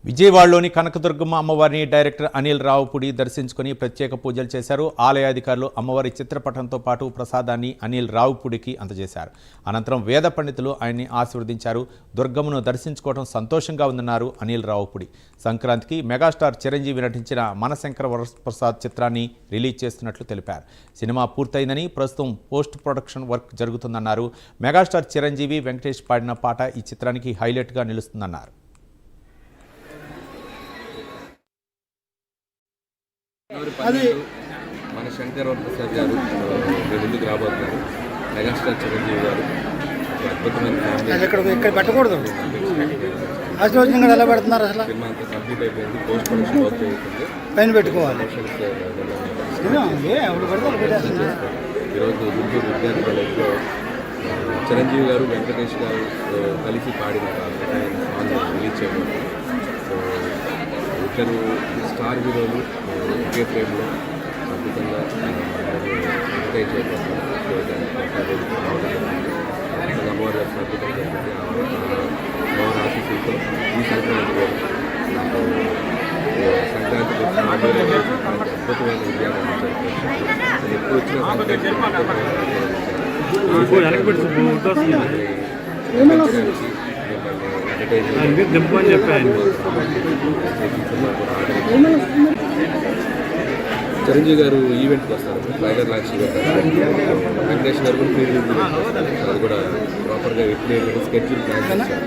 విజయవాడలోని కనకదుర్గమ్మ అమ్మవారిని డైరెక్టర్ అనిల్ రావుపుడి దర్శించుకుని ప్రత్యేక పూజలు చేశారు. ఆలయాధికారులు అమ్మవారి చిత్రపటంతో పాటు ప్రసాదాన్ని అనిల్ రావుపుడికి అందజేశారు. అనంతరం వేద పండితులు ఆయన్ని ఆశీర్వదించారు. దుర్గమ్మను దర్శించుకోవడం సంతోషంగా ఉందన్నారు అనిల్ రావుపుడి. సంక్రాంతికి మెగాస్టార్ చిరంజీవి నటించిన మనశంకర వరప్రసాద్ చిత్రాన్ని రిలీజ్ చేస్తున్నట్లు తెలిపారు. సినిమా పూర్తయిందని, ప్రస్తుతం పోస్ట్ ప్రొడక్షన్ వర్క్ జరుగుతుందన్నారు. మెగాస్టార్ చిరంజీవి, వెంకటేష్ పాడిన పాట ఈ చిత్రానికి హైలైట్గా నిలుస్తుందన్నారు. అది మన శంకర్ వరప్రసాద్ గారు మీ ముందుకు రాబోతున్నారు. మెగాస్టార్ చిరంజీవి గారు అద్భుతమైన ఫ్యామిలీ ఇక్కడ పెట్టకూడదు. ఆశీర్వచనం ఎలా పెడుతున్నారు? అసలు సినిమా అంతా కంప్లీట్ అయిపోయింది. పోస్ట్ ప్రొడక్షన్ వర్క్ జరుగుతుంది. పైన పెట్టుకోవాలి. ఈరోజు గుంటూరు విద్యార్థి కాలేజ్లో చిరంజీవి గారు, వెంకటేష్ గారు కలిసి పాడిన సాంగ్ రిలీజ్ చేయబోతున్నారు. సో ఇద్దరు స్టార్ హీరోలు ఒకే ఫ్రేమ్లో అద్భుతంగా ఎంకరేజ్ చేయబోతున్నారు. అమ్మవారి అద్భుతంగా జరిగింది. అమ్మవారి ఆశీస్సులతో ఈ సంక్రాంతి నాకు సంక్రాంతికి అద్భుతమైన విజయాలు అందించారు. ఎప్పుడు చిరంజీవి గారు ఈవెంట్కి వస్తారు. టైగర్ లాంచ్ వెంకటేష్ గారు కూడా అది కూడా ప్రాపర్గా ఎప్పుడు స్కెడ్యూల్ ప్లాన్ చేస్తారు.